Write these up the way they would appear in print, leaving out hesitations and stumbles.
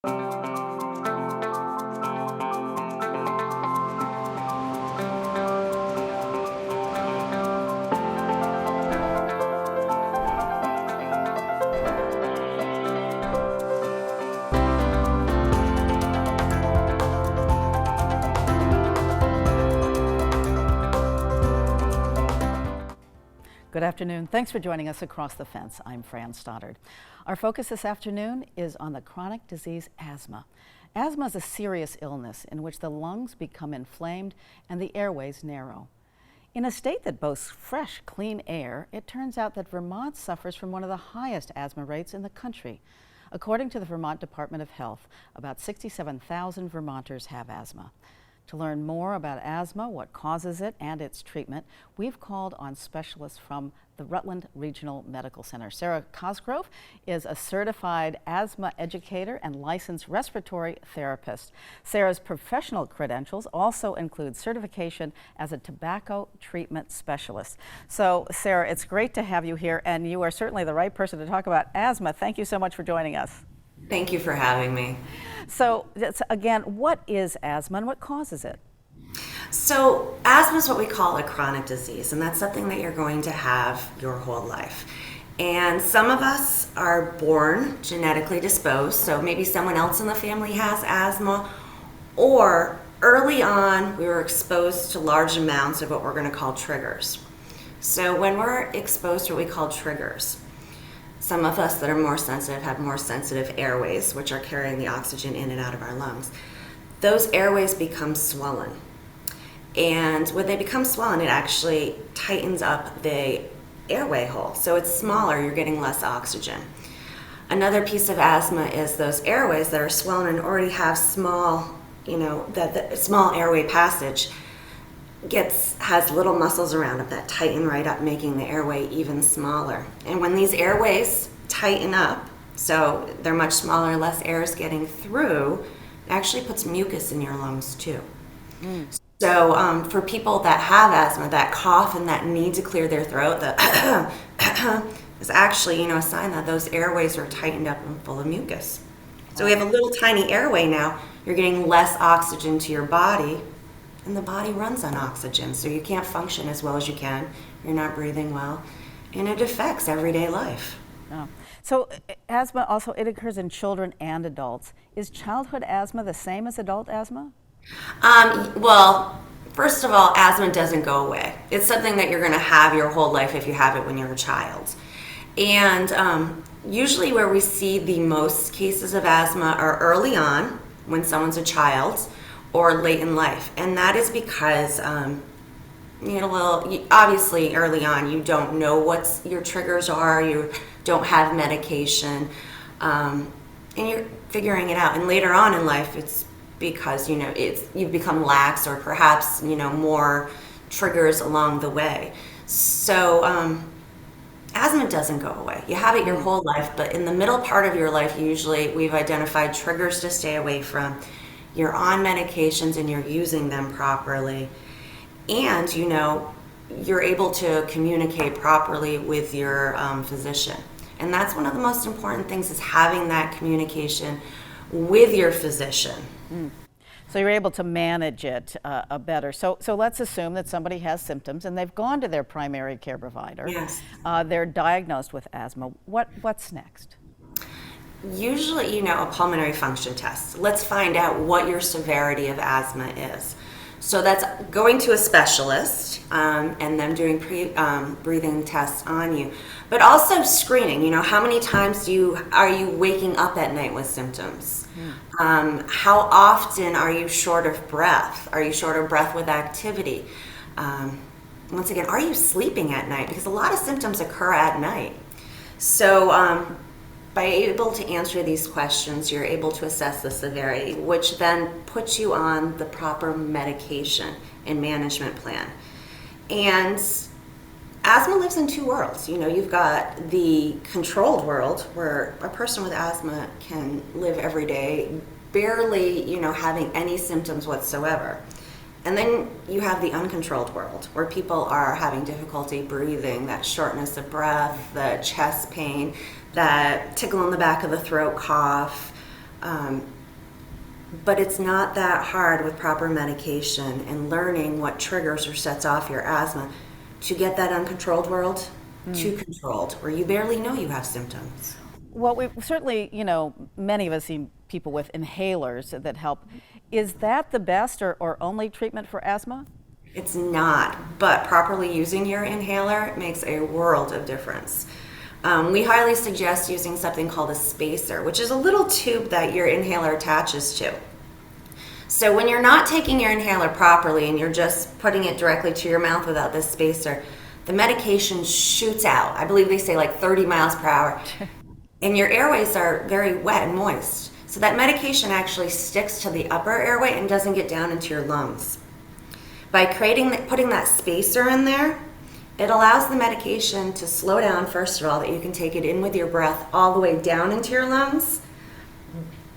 Good afternoon. Thanks for joining us across the fence. I'm Fran Stoddard. Our focus this afternoon is on the chronic disease asthma. Asthma is a serious illness in which the lungs become inflamed and the airways narrow. In a state that boasts fresh, clean air, it turns out that Vermont suffers from one of the highest asthma rates in the country. According to the Vermont Department of Health, about 67,000 Vermonters have asthma. To learn more about asthma, what causes it, and its treatment, we've called on specialists from the Rutland Regional Medical Center. Sarah Cosgrove is a certified asthma educator and licensed respiratory therapist. Sarah's professional credentials also include certification as a tobacco treatment specialist. So, Sarah, it's great to have you here, and you are certainly the right person to talk about asthma. Thank you so much for joining us. Thank you for having me. So, again, what is asthma and what causes it? So, asthma is what we call a chronic disease, and that's something that you're going to have your whole life. And some of us are born genetically disposed, so maybe someone else in the family has asthma, or early on we were exposed to large amounts of what we're going to call triggers. So, when we're exposed to what we call triggers, some of us that are more sensitive have more sensitive airways, which are carrying the oxygen in and out of our lungs. Those airways become swollen. And when they become swollen, it actually tightens up the airway hole. So it's smaller, you're getting less oxygen. Another piece of asthma is those airways that are swollen and already have small, the small airway passage has little muscles around it that tighten right up, making the airway even smaller. And when these airways tighten up, so they're much smaller, less air is getting through, it actually puts mucus in your lungs too. So for people that have asthma, that cough and that need to clear their throat, the is actually a sign that those airways are tightened up and full of mucus. So we have a little tiny airway now, you're getting less oxygen to your body, and the body runs on oxygen, so you can't function as well as you can. You're not breathing well, and it affects everyday life. Oh. So asthma also, it occurs in children and adults. Is childhood asthma the same as adult asthma? Well, first of all, asthma doesn't go away. It's something that you're going to have your whole life if you have it when you're a child. And usually where we see the most cases of asthma are early on, when someone's a child, or late in life. And that is because, obviously early on you don't know what your triggers are, you don't have medication, and you're figuring it out. And later on in life, it's because, you've become lax or perhaps, more triggers along the way. So asthma doesn't go away. You have it your whole life, but in the middle part of your life, usually we've identified triggers to stay away from. You're on medications and you're using them properly, and you're able to communicate properly with your physician. And that's one of the most important things, is having that communication with your physician. So you're able to manage it better. So let's assume that somebody has symptoms and they've gone to their primary care provider. Yes. They're diagnosed with asthma. What's next? Usually, a pulmonary function test. Let's find out what your severity of asthma is. So that's going to a specialist and them doing breathing tests on you. But also screening, how many times are you waking up at night with symptoms? How often are you short of breath? Are you short of breath with activity? Once again, are you sleeping at night? Because a lot of symptoms occur at night. So by able to answer these questions, you're able to assess the severity, which then puts you on the proper medication and management plan. And asthma lives in two worlds. You've got the controlled world, where a person with asthma can live every day barely, having any symptoms whatsoever. And then you have the uncontrolled world, where people are having difficulty breathing, that shortness of breath, the chest pain, that tickle in the back of the throat cough, but it's not that hard with proper medication and learning what triggers or sets off your asthma to get that uncontrolled world to controlled, where you barely know you have symptoms. Well, we certainly, many of us see people with inhalers that help. Is that the best or only treatment for asthma? It's not, but properly using your inhaler makes a world of difference. We highly suggest using something called a spacer, which is a little tube that your inhaler attaches to. So when you're not taking your inhaler properly and you're just putting it directly to your mouth without this spacer, the medication shoots out. I believe they say like 30 miles per hour. And your airways are very wet and moist. So that medication actually sticks to the upper airway and doesn't get down into your lungs. By putting that spacer in there, it allows the medication to slow down, first of all, that you can take it in with your breath all the way down into your lungs,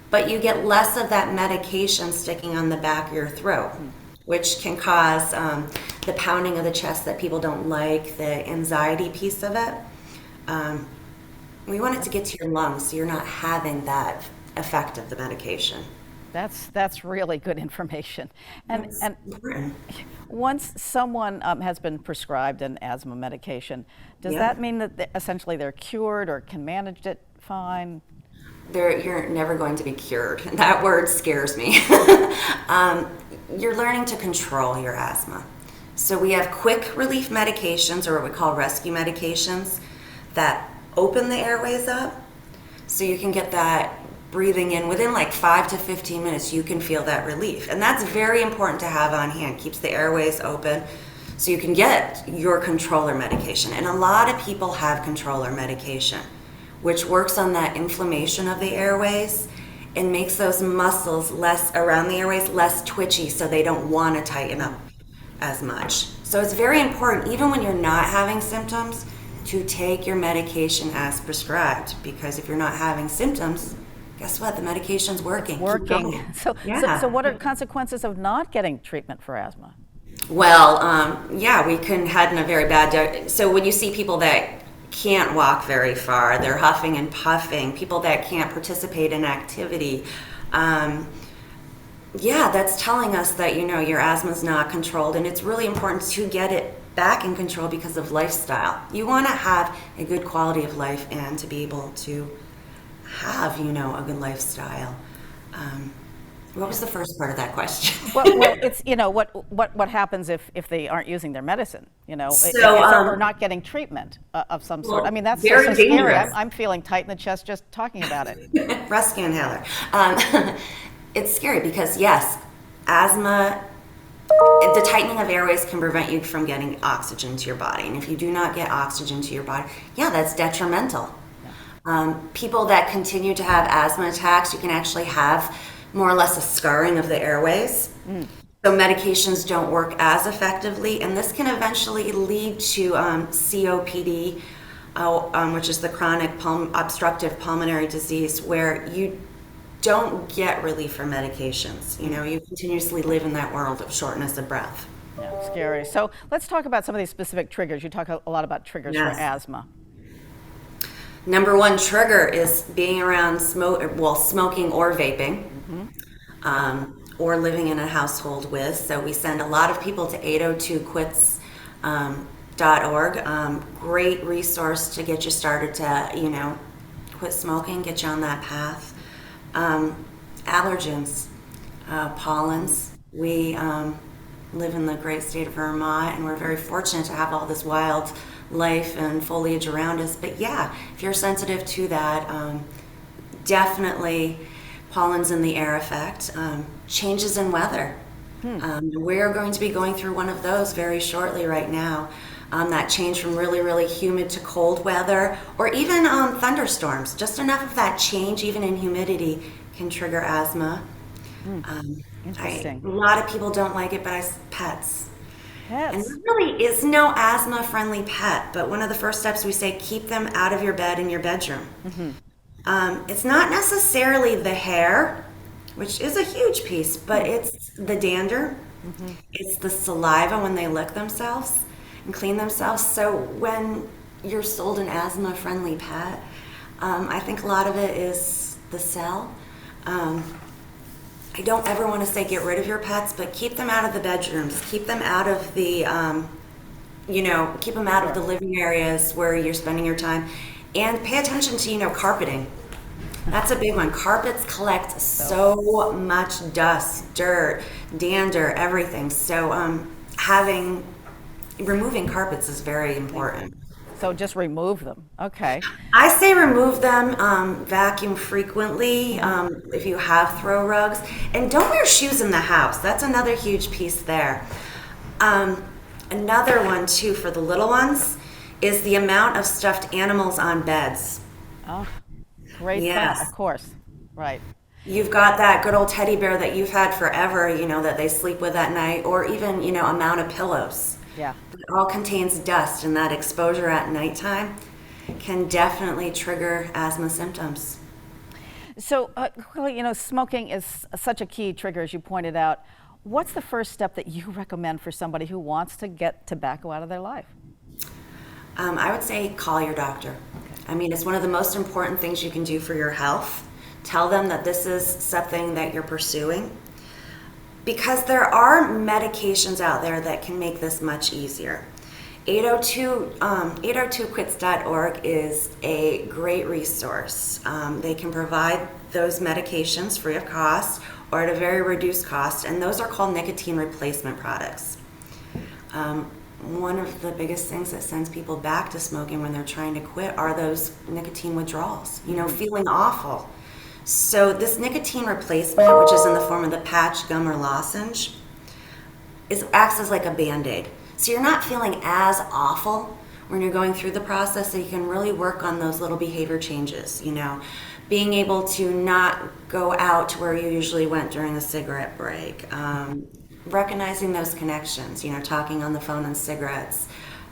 but you get less of that medication sticking on the back of your throat, which can cause the pounding of the chest that people don't like, the anxiety piece of it. We want it to get to your lungs so you're not having that effect of the medication. That's really good information. And Important. once someone has been prescribed an asthma medication, does Yeah. that mean that essentially they're cured or can manage it fine? You're never going to be cured. That word scares me. You're learning to control your asthma. So we have quick relief medications, or what we call rescue medications, that open the airways up so you can get that breathing in within like 5 to 15 minutes. You can feel that relief, and that's very important to have on hand. Keeps the airways open so you can get your controller medication. And a lot of people have controller medication, which works on that inflammation of the airways and makes those muscles less around the airways less twitchy, so they don't want to tighten up as much. So it's very important, even when you're not having symptoms, to take your medication as prescribed, because if you're not having symptoms, guess what? The medication's working. Keep Working. going. So what are consequences of not getting treatment for asthma? Well, we can head in a very bad so when you see people that can't walk very far, they're huffing and puffing, people that can't participate in activity, that's telling us that your asthma's not controlled, and it's really important to get it back in control because of lifestyle. You want to have a good quality of life and to be able to have a good lifestyle. What was the first part of that question? Well, it's what happens if they aren't using their medicine, So, or not getting treatment of some sort. I mean, that's so very scary. dangerous. I'm feeling tight in the chest just talking about it. Rescue inhaler. It's scary because yes, asthma, the tightening of airways can prevent you from getting oxygen to your body, and if you do not get oxygen to your body, that's detrimental. People that continue to have asthma attacks, you can actually have more or less a scarring of the airways. So medications don't work as effectively, and this can eventually lead to COPD, which is the chronic obstructive pulmonary disease, where you don't get relief from medications. You continuously live in that world of shortness of breath. Yeah, scary. So let's talk about some of these specific triggers. You talk a lot about triggers for asthma. Number one trigger is being around smoking or vaping, or living in a household with. So we send a lot of people to 802quits.org. Great resource to get you started to, quit smoking, get you on that path. Allergens, pollens. We live in the great state of Vermont, and we're very fortunate to have all this wild life and foliage around us. But if you're sensitive to that, definitely pollens in the air effect. Changes in weather. We're going to be going through one of those very shortly right now. That change from really, really humid to cold weather, or even thunderstorms. Just enough of that change, even in humidity, can trigger asthma. Interesting. A lot of people don't like it, but pets. Pets. And there really is no asthma-friendly pet, but one of the first steps we say, keep them out of your bed in your bedroom. It's not necessarily the hair, which is a huge piece, but it's the dander. It's the saliva when they lick themselves and clean themselves. So when you're sold an asthma-friendly pet, I think a lot of it is the cell. I don't ever want to say get rid of your pets, but keep them out of the bedrooms, keep them out of the, keep them out of the living areas where you're spending your time, and pay attention to, carpeting. That's a big one. Carpets collect so much dust, dirt, dander, everything. So removing carpets is very important. So just remove them. Okay. I say remove them, vacuum frequently if you have throw rugs, and don't wear shoes in the house. That's another huge piece there. Another one too for the little ones is the amount of stuffed animals on beds. Oh, great Yes. thought, of course. Right. You've got that good old teddy bear that you've had forever, that they sleep with at night, or even, amount of pillows. Yeah. It all contains dust, and that exposure at nighttime can definitely trigger asthma symptoms. So, clearly, smoking is such a key trigger, as you pointed out. What's the first step that you recommend for somebody who wants to get tobacco out of their life? I would say call your doctor. I mean, it's one of the most important things you can do for your health. Tell them that this is something that you're pursuing, because there are medications out there that can make this much easier. 802quits.org is a great resource. They can provide those medications free of cost or at a very reduced cost, and those are called nicotine replacement products. One of the biggest things that sends people back to smoking when they're trying to quit are those nicotine withdrawals, feeling awful. So this nicotine replacement, which is in the form of the patch, gum, or lozenge, acts as like a Band-Aid. So you're not feeling as awful when you're going through the process, so you can really work on those little behavior changes, being able to not go out to where you usually went during a cigarette break, recognizing those connections, talking on the phone and cigarettes.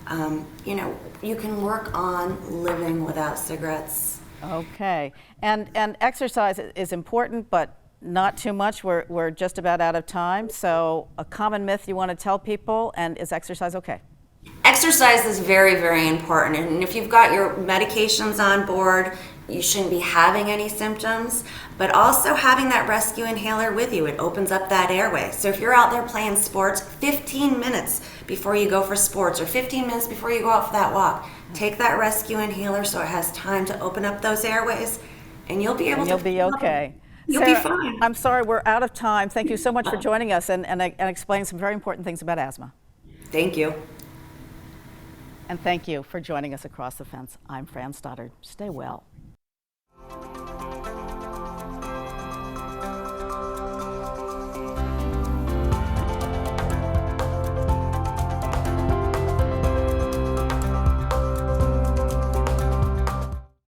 You can work on living without cigarettes. Okay. And exercise is important, but not too much. We're just about out of time. So a common myth you want to tell people, and is exercise okay? Exercise is very, very important. And if you've got your medications on board, you shouldn't be having any symptoms, but also having that rescue inhaler with you. It opens up that airway. So if you're out there playing sports, 15 minutes before you go for sports or 15 minutes before you go out for that walk, take that rescue inhaler so it has time to open up those airways, and you'll be able to. You'll be okay. You'll Sarah, be fine. I'm sorry, we're out of time. Thank you so much for joining us and explaining some very important things about asthma. Thank you. And thank you for joining us across the fence. I'm Fran Stoddard. Stay well.